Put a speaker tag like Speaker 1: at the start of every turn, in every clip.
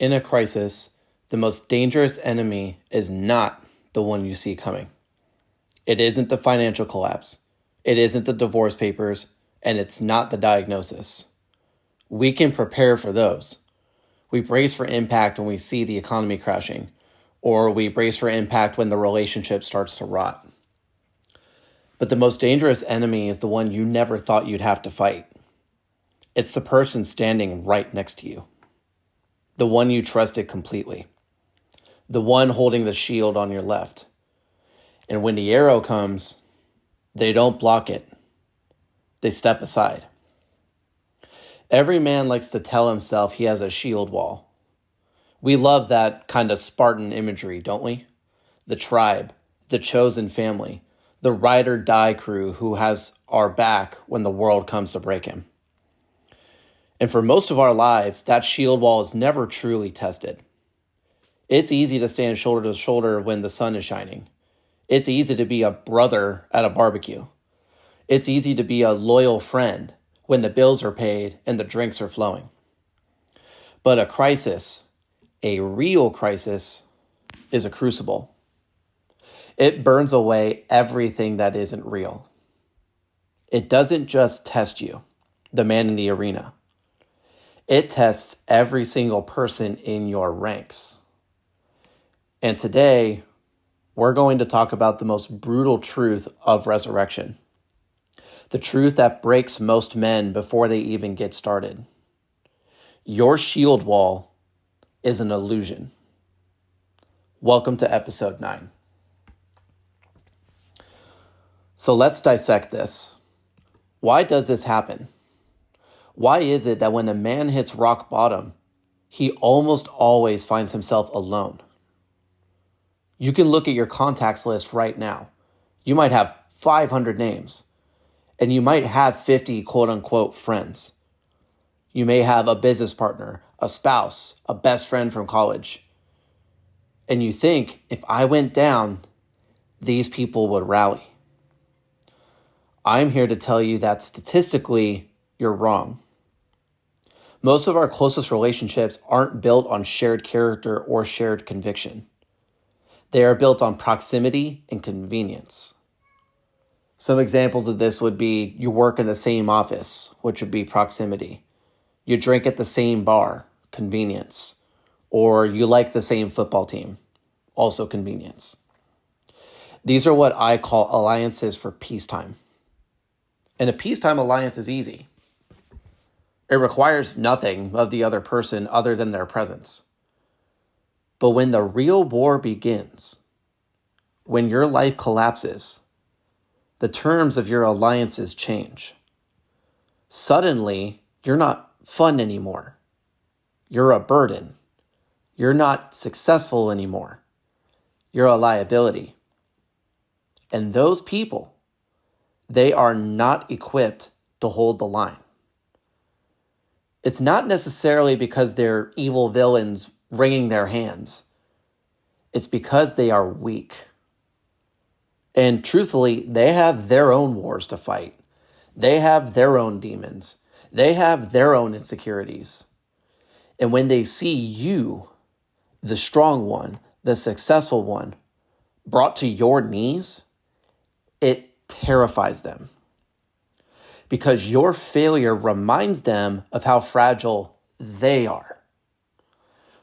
Speaker 1: In a crisis, the most dangerous enemy is not the one you see coming. It isn't the financial collapse. It isn't the divorce papers, and it's not the diagnosis. We can prepare for those. We brace for impact when we see the economy crashing, or we brace for impact when the relationship starts to rot. But the most dangerous enemy is the one you never thought you'd have to fight. It's the person standing right next to you. The one you trusted completely. The one holding the shield on your left. And when the arrow comes, they don't block it. They step aside. Every man likes to tell himself he has a shield wall. We love that kind of Spartan imagery, don't we? The tribe, the chosen family, the ride or die crew who has our back when the world comes to break him. And for most of our lives, that shield wall is never truly tested. It's easy to stand shoulder to shoulder when the sun is shining. It's easy to be a brother at a barbecue. It's easy to be a loyal friend when the bills are paid and the drinks are flowing. But a crisis, a real crisis, is a crucible. It burns away everything that isn't real. It doesn't just test you, the man in the arena. It tests every single person in your ranks. And today, we're going to talk about the most brutal truth of resurrection. The truth that breaks most men before they even get started. Your shield wall is an illusion. Welcome to episode 9. So let's dissect this. Why does this happen? Why is it that when a man hits rock bottom, he almost always finds himself alone? You can look at your contacts list right now. You might have 500 names, and you might have 50 quote-unquote friends. You may have a business partner, a spouse, a best friend from college. And you think, if I went down, these people would rally. I'm here to tell you that statistically, you're wrong. Most of our closest relationships aren't built on shared character or shared conviction. They are built on proximity and convenience. Some examples of this would be you work in the same office, which would be proximity. You drink at the same bar, convenience. Or you like the same football team, also convenience. These are what I call alliances for peacetime. And a peacetime alliance is easy. It requires nothing of the other person other than their presence. But when the real war begins, when your life collapses, the terms of your alliances change. Suddenly, you're not fun anymore. You're a burden. You're not successful anymore. You're a liability. And those people, they are not equipped to hold the line. It's not necessarily because they're evil villains wringing their hands. It's because they are weak. And truthfully, they have their own wars to fight. They have their own demons. They have their own insecurities. And when they see you, the strong one, the successful one, brought to your knees, it terrifies them. Because your failure reminds them of how fragile they are.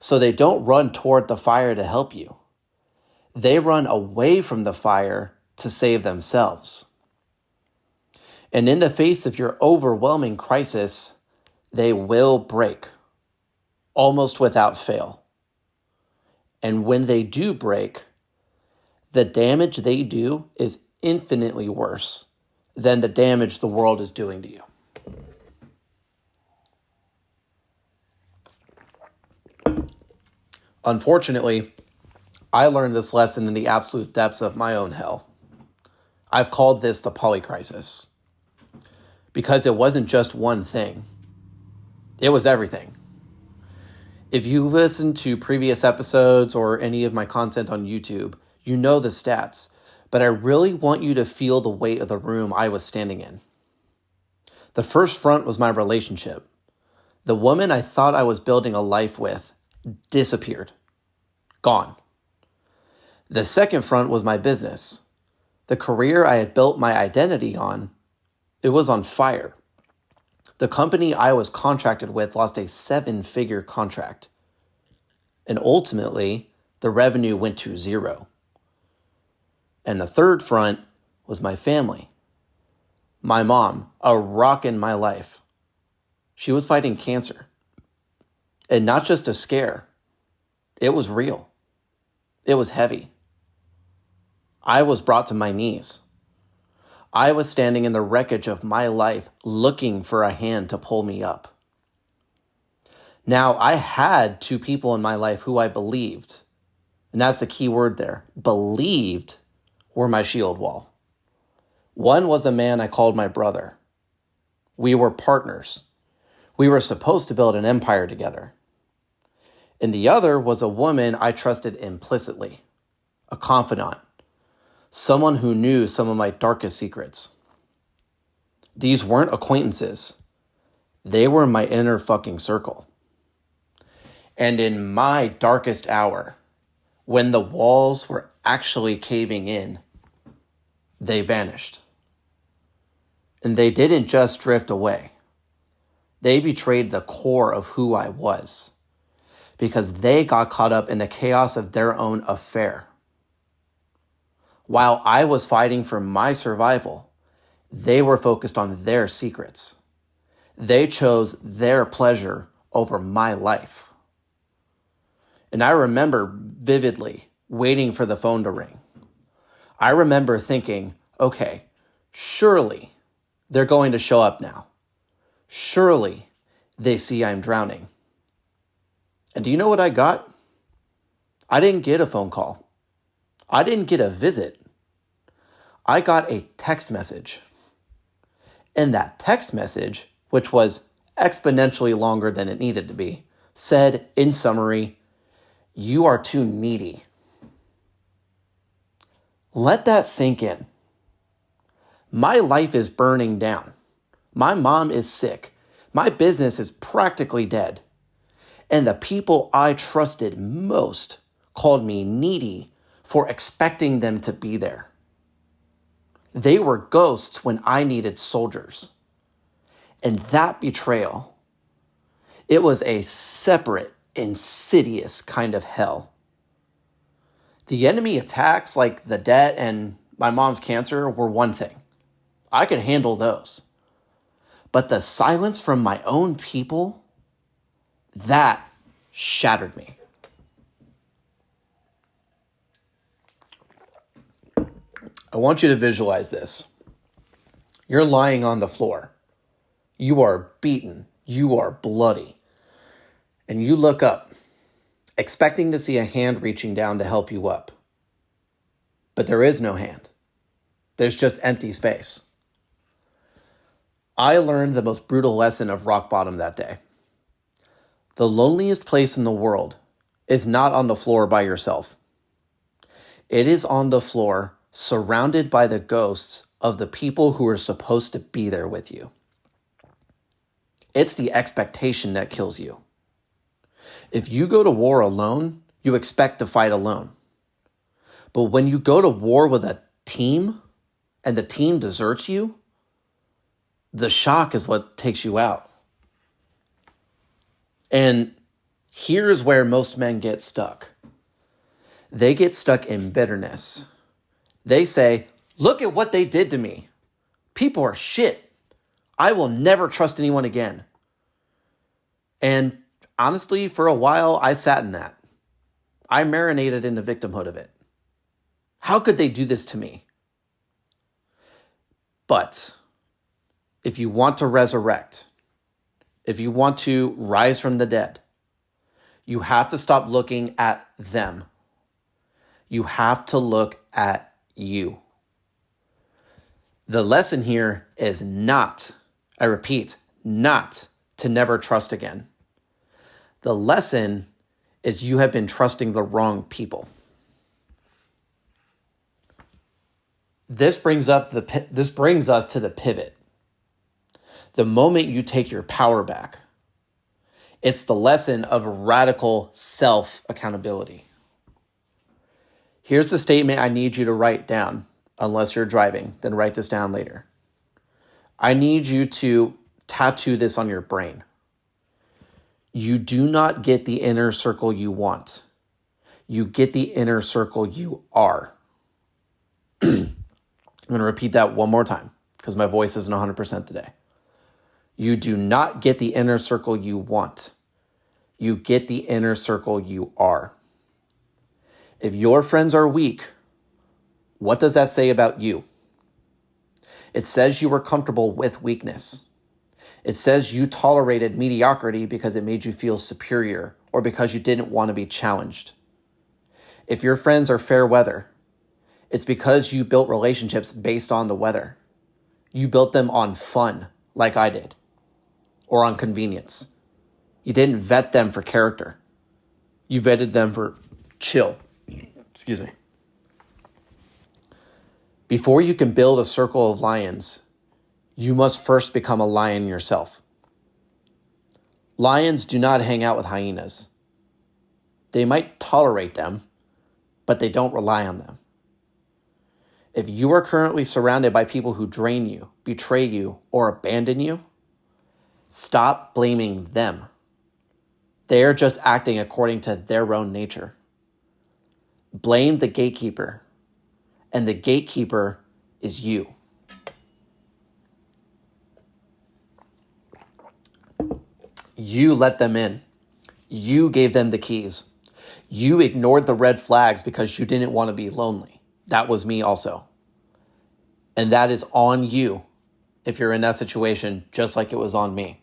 Speaker 1: So they don't run toward the fire to help you. They run away from the fire to save themselves. And in the face of your overwhelming crisis, they will break, almost without fail. And when they do break, the damage they do is infinitely worse than the damage the world is doing to you. Unfortunately, I learned this lesson in the absolute depths of my own hell. I've called this the polycrisis. Because it wasn't just one thing. It was everything. If you listen to previous episodes or any of my content on YouTube, you know the stats. But I really want you to feel the weight of the room I was standing in. The first front was my relationship. The woman I thought I was building a life with disappeared, gone. The second front was my business. The career I had built my identity on, it was on fire. The company I was contracted with lost a 7-figure contract. And ultimately, the revenue went to zero. And the third front was my family. My mom, a rock in my life. She was fighting cancer. And not just a scare. It was real. It was heavy. I was brought to my knees. I was standing in the wreckage of my life looking for a hand to pull me up. Now, I had 2 people in my life who I believed, and that's the key word there, believed, were my shield wall. One was a man I called my brother. We were partners. We were supposed to build an empire together. And the other was a woman I trusted implicitly, a confidant, someone who knew some of my darkest secrets. These weren't acquaintances. They were my inner fucking circle. And in my darkest hour, when the walls were actually caving in, they vanished. And they didn't just drift away. They betrayed the core of who I was, because they got caught up in the chaos of their own affair. While I was fighting for my survival, they were focused on their secrets. They chose their pleasure over my life. And I remember vividly waiting for the phone to ring. I remember thinking, okay, surely they're going to show up now. Surely they see I'm drowning. And do you know what I got? I didn't get a phone call. I didn't get a visit. I got a text message. And that text message, which was exponentially longer than it needed to be, said, in summary, "You are too needy." Let that sink in. My life is burning down. My mom is sick. My business is practically dead. And the people I trusted most called me needy for expecting them to be there. They were ghosts when I needed soldiers. And that betrayal, it was a separate, insidious kind of hell. The enemy attacks like the debt and my mom's cancer were one thing. I could handle those. But the silence from my own people, that shattered me. I want you to visualize this. You're lying on the floor. You are beaten. You are bloody. And you look up, expecting to see a hand reaching down to help you up. But there is no hand. There's just empty space. I learned the most brutal lesson of rock bottom that day. The loneliest place in the world is not on the floor by yourself. It is on the floor surrounded by the ghosts of the people who are supposed to be there with you. It's the expectation that kills you. If you go to war alone, you expect to fight alone. But when you go to war with a team and the team deserts you, the shock is what takes you out. And here's where most men get stuck. They get stuck in bitterness. They say, look at what they did to me. People are shit. I will never trust anyone again. And honestly, for a while, I sat in that. I marinated in the victimhood of it. How could they do this to me? But if you want to resurrect, if you want to rise from the dead, you have to stop looking at them. You have to look at you. The lesson here is not, I repeat, not to never trust again. The lesson is you have been trusting the wrong people. This brings us to the pivot. The moment you take your power back, It's the lesson of radical self-accountability. Here's the statement I need you to write down, unless you're driving, then write this down later. I need you to tattoo this on your brain. You do not get the inner circle you want. You get the inner circle you are. I'm going to repeat that one more time because my voice isn't 100% today. You do not get the inner circle you want. You get the inner circle you are. If your friends are weak, what does that say about you? It says you were comfortable with weakness. It says you tolerated mediocrity because it made you feel superior or because you didn't want to be challenged. If your friends are fair weather, it's because you built relationships based on the weather. You built them on fun, like I did, or on convenience. You didn't vet them for character. You vetted them for chill. Excuse me. Before you can build a circle of lions, you must first become a lion yourself. Lions do not hang out with hyenas. They might tolerate them, but they don't rely on them. If you are currently surrounded by people who drain you, betray you, or abandon you, stop blaming them. They are just acting according to their own nature. Blame the gatekeeper, and the gatekeeper is you. You let them in. You gave them the keys. You ignored the red flags because you didn't want to be lonely. That was me also. And that is on you if you're in that situation, just like it was on me.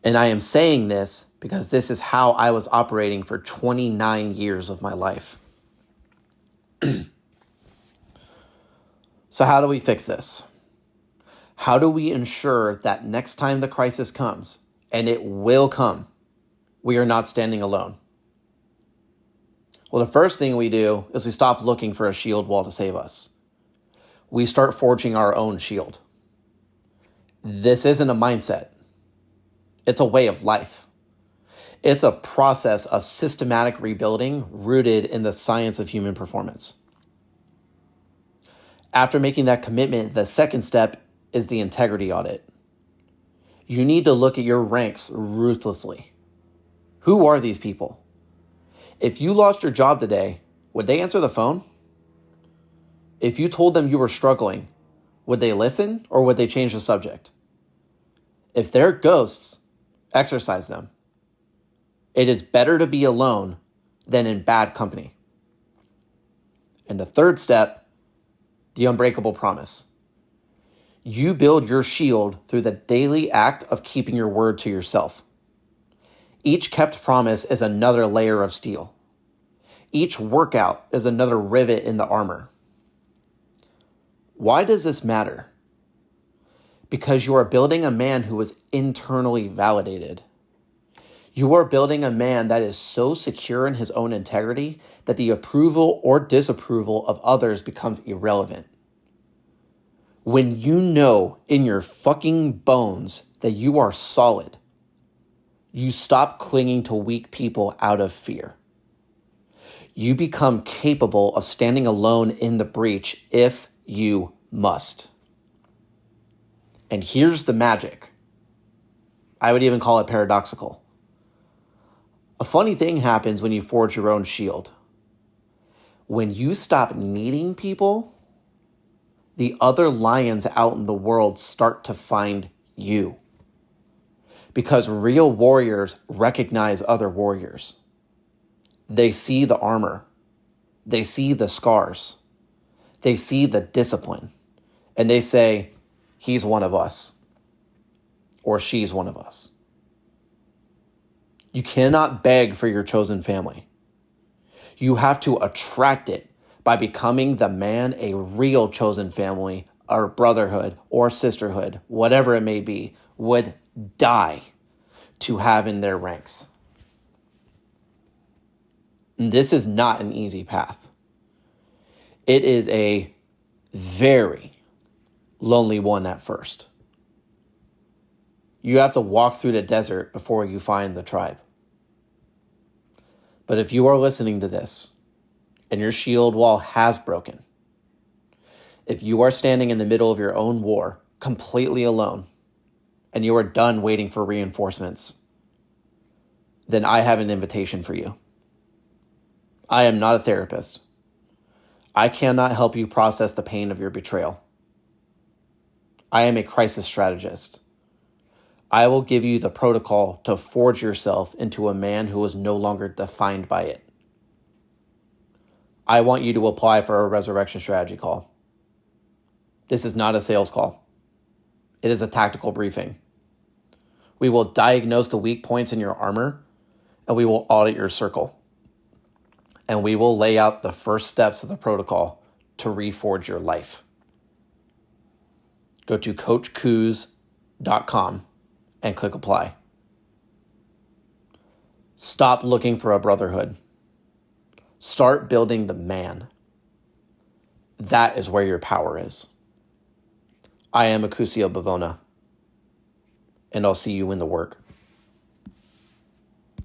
Speaker 1: And I am saying this because this is how I was operating for 29 years of my life. So how do we fix this? How do we ensure that next time the crisis comes, and it will come, we are not standing alone? Well, the first thing we do is we stop looking for a shield wall to save us. We start forging our own shield. This isn't a mindset. It's a way of life. It's a process of systematic rebuilding rooted in the science of human performance. After making that commitment, the second step is the integrity audit. You need to look at your ranks ruthlessly. Who are these people? If you lost your job today, would they answer the phone? If you told them you were struggling, would they listen or would they change the subject? If they're ghosts, exercise them. It is better to be alone than in bad company. And the third step, the unbreakable promise. You build your shield through the daily act of keeping your word to yourself. Each kept promise is another layer of steel. Each workout is another rivet in the armor. Why does this matter? Because you are building a man who is internally validated. You are building a man that is so secure in his own integrity that the approval or disapproval of others becomes irrelevant. When you know in your fucking bones that you are solid, you stop clinging to weak people out of fear. You become capable of standing alone in the breach if you must. And here's the magic. I would even call it paradoxical. A funny thing happens when you forge your own shield. When you stop needing people, the other lions out in the world start to find you. Because real warriors recognize other warriors. They see the armor. They see the scars. They see the discipline. And they say, he's one of us. Or she's one of us. You cannot beg for your chosen family. You have to attract it by becoming the man a real chosen family or brotherhood or sisterhood, whatever it may be, would die to have in their ranks. And this is not an easy path. It is a very lonely one at first. You have to walk through the desert before you find the tribe. But if you are listening to this and your shield wall has broken, if you are standing in the middle of your own war, completely alone, and you are done waiting for reinforcements, then I have an invitation for you. I am not a therapist. I cannot help you process the pain of your betrayal. I am a crisis strategist. I will give you the protocol to forge yourself into a man who is no longer defined by it. I want you to apply for a resurrection strategy call. This is not a sales call. It is a tactical briefing. We will diagnose the weak points in your armor, and we will audit your circle. And we will lay out the first steps of the protocol to reforge your life. Go to coachcoos.com and click apply. Stop looking for a brotherhood. Start building the man. That is where your power is. I am Acusio Bavona, and I'll see you in the work.